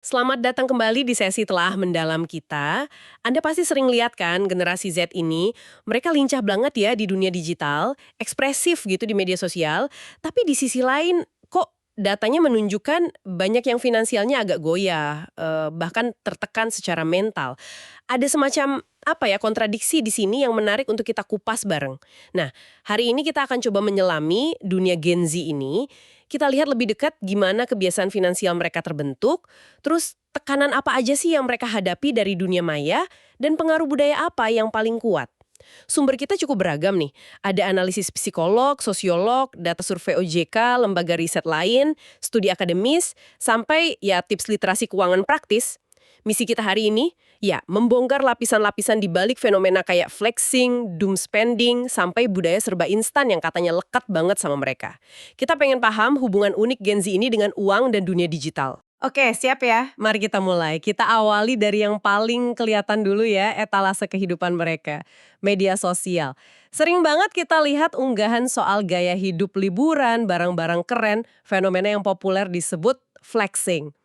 Selamat datang kembali di sesi telah mendalam kita. Anda pasti sering lihat kan generasi Z ini, mereka lincah banget ya di dunia digital, ekspresif gitu di media sosial, tapi di sisi lain kok datanya menunjukkan banyak yang finansialnya agak goyah, bahkan tertekan secara mental. Ada semacam apa ya kontradiksi di sini yang menarik untuk kita kupas bareng. Nah, hari ini kita akan coba menyelami dunia Gen Z ini. Kita lihat lebih dekat gimana kebiasaan finansial mereka terbentuk, terus tekanan apa aja sih yang mereka hadapi dari dunia maya, dan pengaruh budaya apa yang paling kuat. Sumber kita cukup beragam nih. Ada analisis psikolog, sosiolog, data survei OJK, lembaga riset lain, studi akademis, sampai ya tips literasi keuangan praktis. Misi kita hari ini, ya membongkar lapisan-lapisan di balik fenomena kayak flexing, doom spending, sampai budaya serba instan yang katanya lekat banget sama mereka. Kita pengen paham hubungan unik Gen Z ini dengan uang dan dunia digital. Oke, siap ya. Mari kita mulai. Kita awali dari yang paling kelihatan dulu ya, etalase kehidupan mereka. Media sosial. Sering banget kita lihat unggahan soal gaya hidup liburan, barang-barang keren, fenomena yang populer disebut flexing.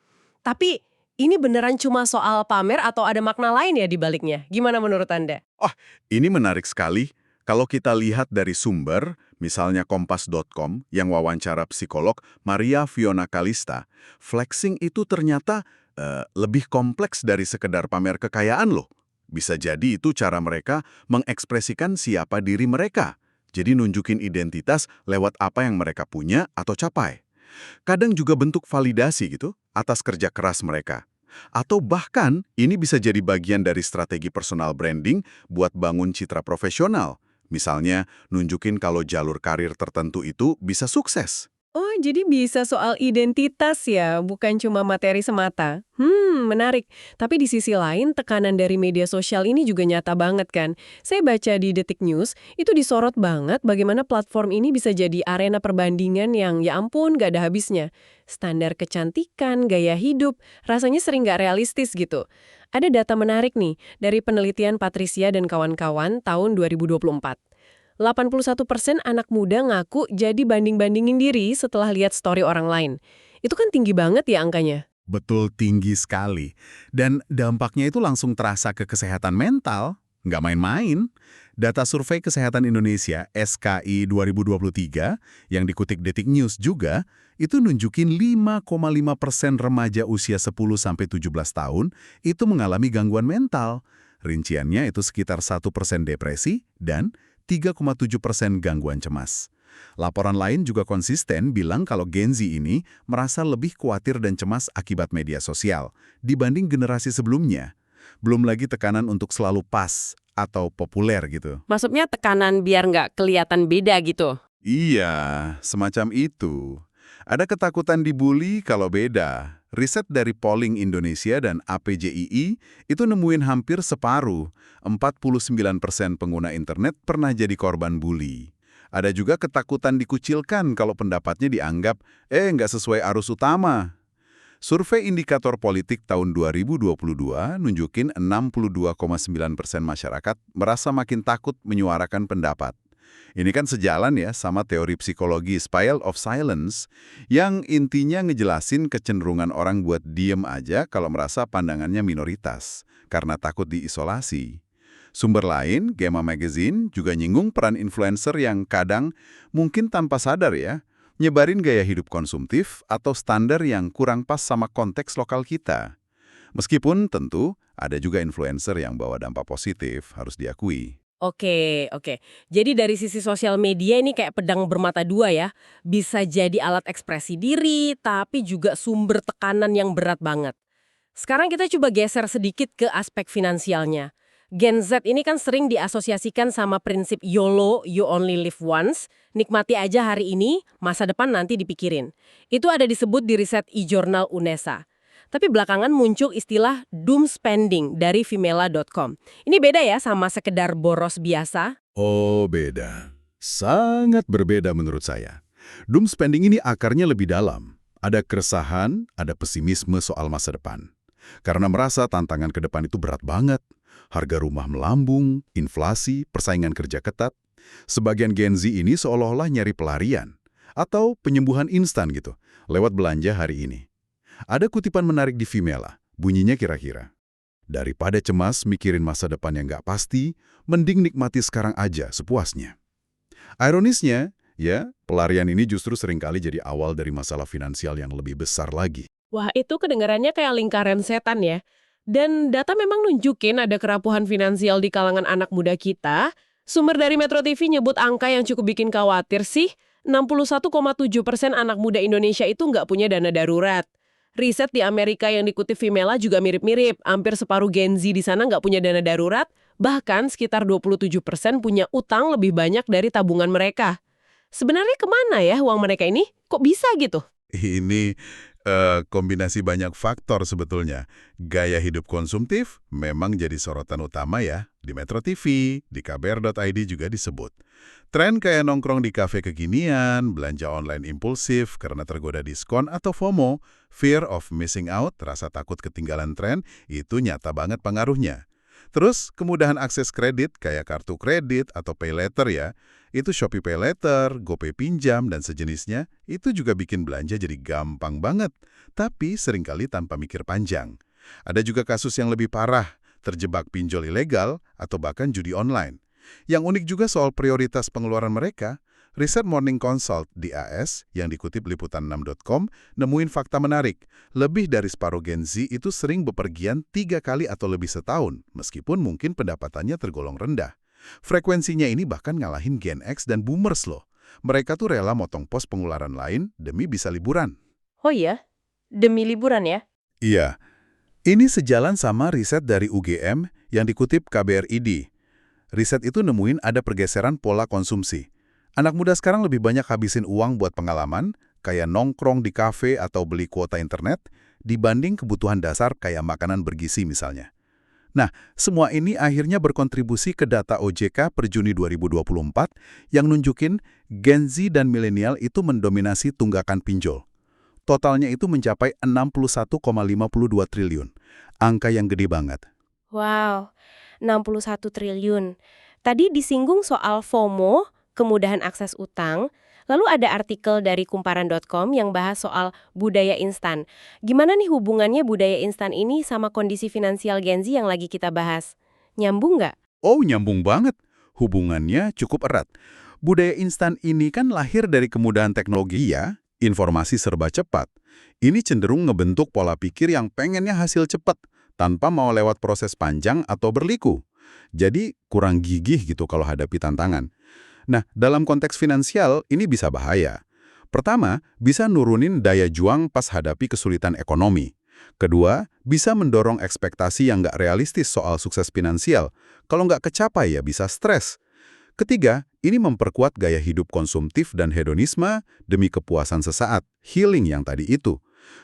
Tapi ini beneran cuma soal pamer atau ada makna lain ya di baliknya? Gimana menurut Anda? Oh, ini menarik sekali. Kalau kita lihat dari sumber, misalnya kompas.com yang wawancara psikolog Maria Fiona Kalista, flexing itu ternyata lebih kompleks dari sekedar pamer kekayaan loh. Bisa jadi itu cara mereka mengekspresikan siapa diri mereka. Jadi nunjukin identitas lewat apa yang mereka punya atau capai. Kadang juga bentuk validasi gitu atas kerja keras mereka. Atau bahkan ini bisa jadi bagian dari strategi personal branding buat bangun citra profesional. Misalnya, nunjukin kalau jalur karir tertentu itu bisa sukses. Oh, jadi bisa soal identitas ya, bukan cuma materi semata. Menarik. Tapi di sisi lain, tekanan dari media sosial ini juga nyata banget kan. Saya baca di Detik News, itu disorot banget bagaimana platform ini bisa jadi arena perbandingan yang ya ampun gak ada habisnya. Standar kecantikan, gaya hidup, rasanya sering gak realistis gitu. Ada data menarik nih, dari penelitian Patricia dan kawan-kawan tahun 2024. 81% anak muda ngaku jadi banding-bandingin diri setelah lihat story orang lain. Itu kan tinggi banget ya angkanya. Betul tinggi sekali. Dan dampaknya itu langsung terasa ke kesehatan mental. Nggak main-main. Data Survei Kesehatan Indonesia SKI 2023 yang dikutip Detik News juga, itu nunjukin 5,5% remaja usia 10-17 tahun itu mengalami gangguan mental. Rinciannya itu sekitar 1% depresi dan 3,7% gangguan cemas. Laporan lain juga konsisten bilang kalau Gen Z ini merasa lebih khawatir dan cemas akibat media sosial dibanding generasi sebelumnya. Belum lagi tekanan untuk selalu pas atau populer gitu. Maksudnya tekanan biar nggak kelihatan beda gitu. Iya, semacam itu. Ada ketakutan dibully kalau beda. Riset dari Polling Indonesia dan APJII itu nemuin hampir separuh, 49% pengguna internet pernah jadi korban bully. Ada juga ketakutan dikucilkan kalau pendapatnya dianggap, nggak sesuai arus utama. Survei Indikator Politik tahun 2022 nunjukin 62,9% masyarakat merasa makin takut menyuarakan pendapat. Ini kan sejalan ya sama teori psikologi Spiral of Silence yang intinya ngejelasin kecenderungan orang buat diem aja kalau merasa pandangannya minoritas karena takut diisolasi. Sumber lain, Gemma Magazine, juga nyinggung peran influencer yang kadang mungkin tanpa sadar ya, nyebarin gaya hidup konsumtif atau standar yang kurang pas sama konteks lokal kita. Meskipun tentu ada juga influencer yang bawa dampak positif, harus diakui. Oke, oke. Jadi dari sisi sosial media ini kayak pedang bermata dua ya. Bisa jadi alat ekspresi diri, tapi juga sumber tekanan yang berat banget. Sekarang kita coba geser sedikit ke aspek finansialnya. Gen Z ini kan sering diasosiasikan sama prinsip YOLO, you only live once, nikmati aja hari ini, masa depan nanti dipikirin. Itu ada disebut di riset e-journal UNESA. Tapi belakangan muncul istilah doom spending dari Vimela.com. Ini beda ya sama sekedar boros biasa. Oh, beda. Sangat berbeda menurut saya. Doom spending ini akarnya lebih dalam. Ada keresahan, ada pesimisme soal masa depan. Karena merasa tantangan ke depan itu berat banget. Harga rumah melambung, inflasi, persaingan kerja ketat. Sebagian Gen Z ini seolah-olah nyari pelarian. Atau penyembuhan instan gitu, lewat belanja hari ini. Ada kutipan menarik di Vimela, bunyinya kira-kira, daripada cemas mikirin masa depan yang nggak pasti, mending nikmati sekarang aja sepuasnya. Ironisnya, ya, pelarian ini justru seringkali jadi awal dari masalah finansial yang lebih besar lagi. Wah, itu kedengarannya kayak lingkaran setan ya. Dan data memang nunjukin ada kerapuhan finansial di kalangan anak muda kita. Sumber dari Metro TV nyebut angka yang cukup bikin khawatir sih. 61,7% anak muda Indonesia itu nggak punya dana darurat. Riset di Amerika yang dikutip Vimela juga mirip-mirip. Hampir separuh Gen Z di sana nggak punya dana darurat. Bahkan sekitar 27% punya utang lebih banyak dari tabungan mereka. Sebenarnya kemana ya uang mereka ini? Kok bisa gitu? Ini kombinasi banyak faktor sebetulnya. Gaya hidup konsumtif memang jadi sorotan utama ya. Di Metro TV, di kbr.id juga disebut. Tren kayak nongkrong di kafe kekinian, belanja online impulsif karena tergoda diskon atau FOMO, fear of missing out, rasa takut ketinggalan tren, itu nyata banget pengaruhnya. Terus, kemudahan akses kredit kayak kartu kredit atau pay later ya, itu Shopee Pay Later, GoPay Pinjam, dan sejenisnya, itu juga bikin belanja jadi gampang banget, tapi seringkali tanpa mikir panjang. Ada juga kasus yang lebih parah, terjebak pinjol ilegal atau bahkan judi online. Yang unik juga soal prioritas pengeluaran mereka, riset Morning Consult di AS yang dikutip liputan6.com nemuin fakta menarik. Lebih dari separuh Gen Z itu sering bepergian 3 kali atau lebih setahun, meskipun mungkin pendapatannya tergolong rendah. Frekuensinya ini bahkan ngalahin Gen X dan Boomers loh. Mereka tuh rela motong pos pengeluaran lain demi bisa liburan. Oh iya? Demi liburan ya? Iya, ini sejalan sama riset dari UGM yang dikutip KBRID. Riset itu nemuin ada pergeseran pola konsumsi. Anak muda sekarang lebih banyak habisin uang buat pengalaman, kayak nongkrong di kafe atau beli kuota internet, dibanding kebutuhan dasar kayak makanan bergizi misalnya. Nah, semua ini akhirnya berkontribusi ke data OJK per Juni 2024 yang nunjukin Gen Z dan milenial itu mendominasi tunggakan pinjol. Totalnya itu mencapai 61,52 triliun. Angka yang gede banget. Wow, 61 triliun. Tadi disinggung soal FOMO, kemudahan akses utang, lalu ada artikel dari kumparan.com yang bahas soal budaya instan. Gimana nih hubungannya budaya instan ini sama kondisi finansial Gen Z yang lagi kita bahas? Nyambung nggak? Oh, nyambung banget. Hubungannya cukup erat. Budaya instan ini kan lahir dari kemudahan teknologi ya, informasi serba cepat. Ini cenderung ngebentuk pola pikir yang pengennya hasil cepat, tanpa mau lewat proses panjang atau berliku. Jadi kurang gigih gitu kalau hadapi tantangan. Nah, dalam konteks finansial, ini bisa bahaya. Pertama, bisa nurunin daya juang pas hadapi kesulitan ekonomi. Kedua, bisa mendorong ekspektasi yang nggak realistis soal sukses finansial. Kalau nggak kecapai ya bisa stres. Ketiga, ini memperkuat gaya hidup konsumtif dan hedonisme demi kepuasan sesaat, healing yang tadi itu.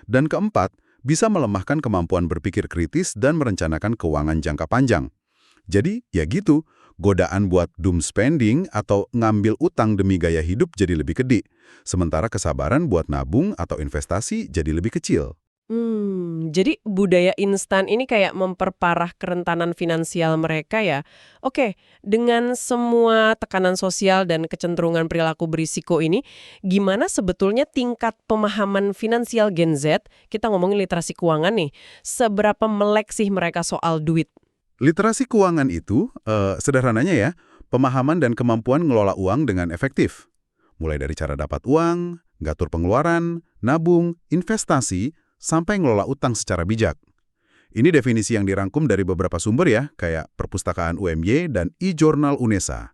Dan keempat, bisa melemahkan kemampuan berpikir kritis dan merencanakan keuangan jangka panjang. Jadi, ya gitu, godaan buat doom spending atau ngambil utang demi gaya hidup jadi lebih gede. Sementara kesabaran buat nabung atau investasi jadi lebih kecil. Jadi budaya instan ini kayak memperparah kerentanan finansial mereka ya. Oke, dengan semua tekanan sosial dan kecenderungan perilaku berisiko ini, gimana sebetulnya tingkat pemahaman finansial Gen Z, kita ngomongin literasi keuangan nih, seberapa melek sih mereka soal duit? Literasi keuangan itu, sederhananya ya, pemahaman dan kemampuan ngelola uang dengan efektif. Mulai dari cara dapat uang, ngatur pengeluaran, nabung, investasi, sampai ngelola utang secara bijak. Ini definisi yang dirangkum dari beberapa sumber ya, kayak Perpustakaan UMY dan e-Journal UNESA.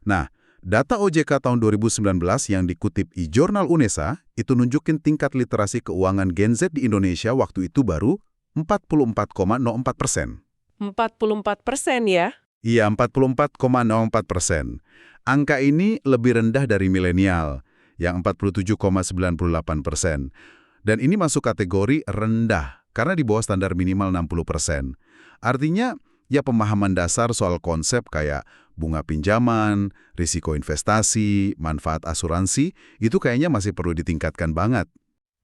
Nah, data OJK tahun 2019 yang dikutip e-Journal UNESA itu nunjukin tingkat literasi keuangan Gen Z di Indonesia waktu itu baru 44,04%. 44% ya? Iya, 44,04%. Angka ini lebih rendah dari milenial, yang 47,98%. Dan ini masuk kategori rendah, karena di bawah standar minimal 60%. Artinya, ya pemahaman dasar soal konsep kayak bunga pinjaman, risiko investasi, manfaat asuransi, itu kayaknya masih perlu ditingkatkan banget.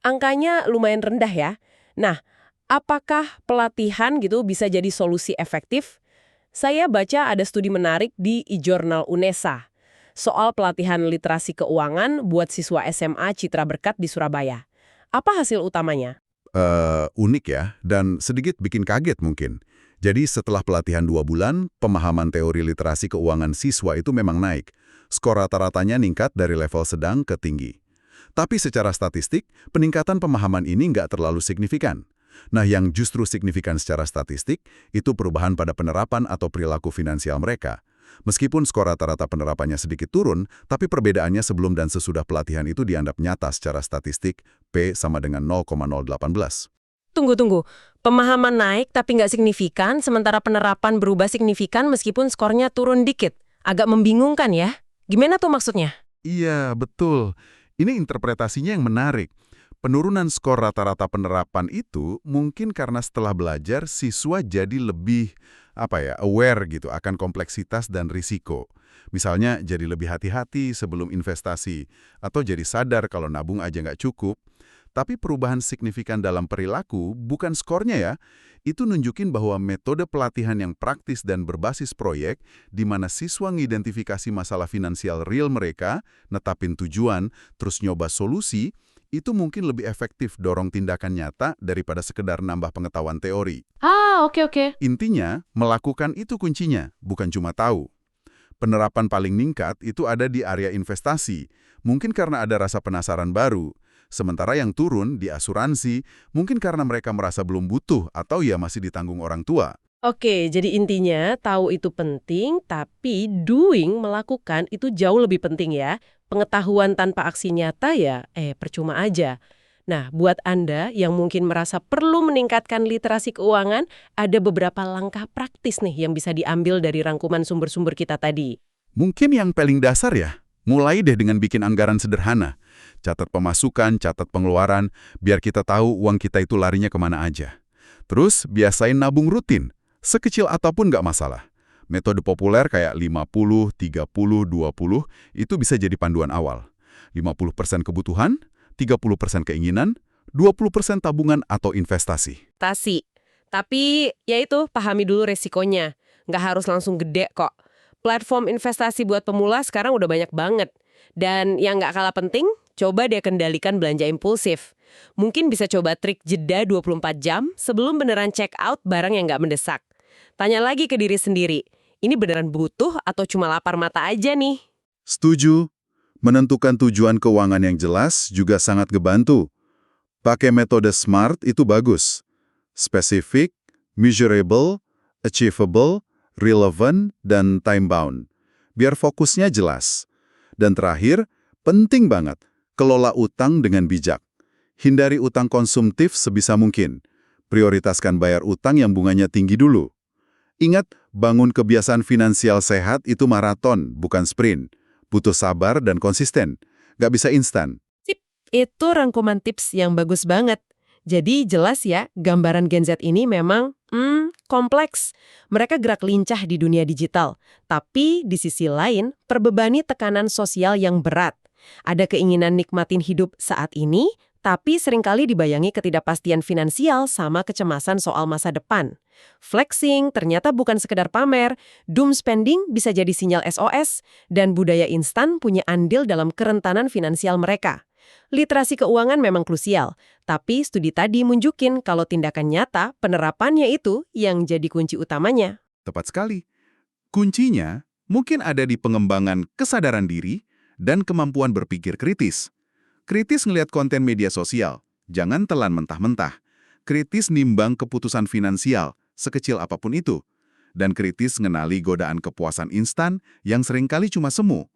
Angkanya lumayan rendah ya. Nah, apakah pelatihan gitu bisa jadi solusi efektif? Saya baca ada studi menarik di e-Journal UNESA soal pelatihan literasi keuangan buat siswa SMA Citra Berkat di Surabaya. Apa hasil utamanya? unik ya, dan sedikit bikin kaget mungkin. Jadi setelah pelatihan 2 bulan, pemahaman teori literasi keuangan siswa itu memang naik. Skor rata-ratanya ningkat dari level sedang ke tinggi. Tapi secara statistik, peningkatan pemahaman ini nggak terlalu signifikan. Nah, yang justru signifikan secara statistik, itu perubahan pada penerapan atau perilaku finansial mereka. Meskipun skor rata-rata penerapannya sedikit turun, tapi perbedaannya sebelum dan sesudah pelatihan itu dianggap nyata secara statistik, P sama dengan 0,018. Tunggu. Pemahaman naik tapi nggak signifikan, sementara penerapan berubah signifikan meskipun skornya turun dikit. Agak membingungkan ya. Gimana tuh maksudnya? Iya, betul. Ini interpretasinya yang menarik. Penurunan skor rata-rata penerapan itu mungkin karena setelah belajar siswa jadi lebih aware gitu akan kompleksitas dan risiko. Misalnya jadi lebih hati-hati sebelum investasi atau jadi sadar kalau nabung aja nggak cukup. Tapi perubahan signifikan dalam perilaku bukan skornya ya. Itu nunjukin bahwa metode pelatihan yang praktis dan berbasis proyek di mana siswa ngidentifikasi masalah finansial real mereka, netapin tujuan, terus nyoba solusi, itu mungkin lebih efektif dorong tindakan nyata daripada sekedar nambah pengetahuan teori. Oke. Intinya, melakukan itu kuncinya, bukan cuma tahu. Penerapan paling ningkat itu ada di area investasi, mungkin karena ada rasa penasaran baru. Sementara yang turun di asuransi, mungkin karena mereka merasa belum butuh atau ya masih ditanggung orang tua. Oke, jadi intinya tahu itu penting, tapi melakukan itu jauh lebih penting ya. Pengetahuan tanpa aksi nyata ya, percuma aja. Nah, buat Anda yang mungkin merasa perlu meningkatkan literasi keuangan, ada beberapa langkah praktis nih yang bisa diambil dari rangkuman sumber-sumber kita tadi. Mungkin yang paling dasar ya, mulai deh dengan bikin anggaran sederhana. Catat pemasukan, catat pengeluaran, biar kita tahu uang kita itu larinya kemana aja. Terus, biasain nabung rutin. Sekecil apapun nggak masalah. Metode populer kayak 50, 30, 20 itu bisa jadi panduan awal. 50% kebutuhan, 30% keinginan, 20% tabungan atau investasi. Tapi, ya itu, pahami dulu resikonya. Nggak harus langsung gede kok. Platform investasi buat pemula sekarang udah banyak banget. Dan yang nggak kalah penting, coba deh kendalikan belanja impulsif. Mungkin bisa coba trik jeda 24 jam sebelum beneran check out barang yang nggak mendesak. Tanya lagi ke diri sendiri, ini beneran butuh atau cuma lapar mata aja nih? Setuju. Menentukan tujuan keuangan yang jelas juga sangat ngebantu. Pakai metode SMART itu bagus. Specific, measurable, achievable, relevant, dan time-bound. Biar fokusnya jelas. Dan terakhir, penting banget, kelola utang dengan bijak. Hindari utang konsumtif sebisa mungkin. Prioritaskan bayar utang yang bunganya tinggi dulu. Ingat, bangun kebiasaan finansial sehat itu maraton, bukan sprint. Butuh sabar dan konsisten. Nggak bisa instan. Sip, itu rangkuman tips yang bagus banget. Jadi jelas ya, gambaran Gen Z ini memang kompleks. Mereka gerak lincah di dunia digital. Tapi di sisi lain, terbebani tekanan sosial yang berat. Ada keinginan nikmatin hidup saat ini, tapi seringkali dibayangi ketidakpastian finansial sama kecemasan soal masa depan. Flexing ternyata bukan sekedar pamer, doom spending bisa jadi sinyal SOS, dan budaya instan punya andil dalam kerentanan finansial mereka. Literasi keuangan memang krusial, tapi studi tadi munjukin kalau tindakan nyata, penerapannya itu yang jadi kunci utamanya. Tepat sekali. Kuncinya mungkin ada di pengembangan kesadaran diri dan kemampuan berpikir kritis. Kritis ngelihat konten media sosial, jangan telan mentah-mentah. Kritis nimbang keputusan finansial, sekecil apapun itu. Dan kritis ngenali godaan kepuasan instan yang seringkali cuma semu.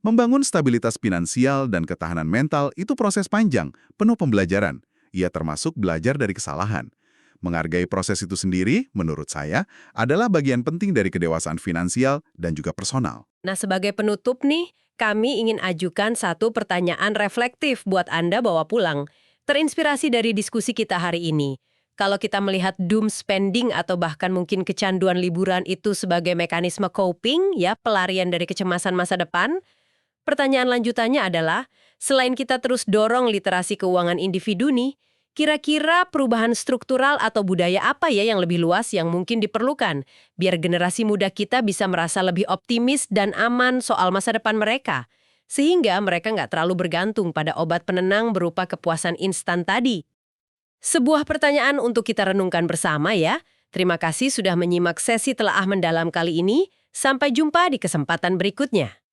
Membangun stabilitas finansial dan ketahanan mental itu proses panjang, penuh pembelajaran. Ia termasuk belajar dari kesalahan. Menghargai proses itu sendiri, menurut saya, adalah bagian penting dari kedewasaan finansial dan juga personal. Nah, sebagai penutup nih, kami ingin ajukan satu pertanyaan reflektif buat Anda bawa pulang. Terinspirasi dari diskusi kita hari ini. Kalau kita melihat doom spending atau bahkan mungkin kecanduan liburan itu sebagai mekanisme coping, ya pelarian dari kecemasan masa depan, pertanyaan lanjutannya adalah, selain kita terus dorong literasi keuangan individu nih, kira-kira perubahan struktural atau budaya apa ya yang lebih luas yang mungkin diperlukan, biar generasi muda kita bisa merasa lebih optimis dan aman soal masa depan mereka, sehingga mereka nggak terlalu bergantung pada obat penenang berupa kepuasan instan tadi. Sebuah pertanyaan untuk kita renungkan bersama ya. Terima kasih sudah menyimak sesi Telaah Mendalam kali ini. Sampai jumpa di kesempatan berikutnya.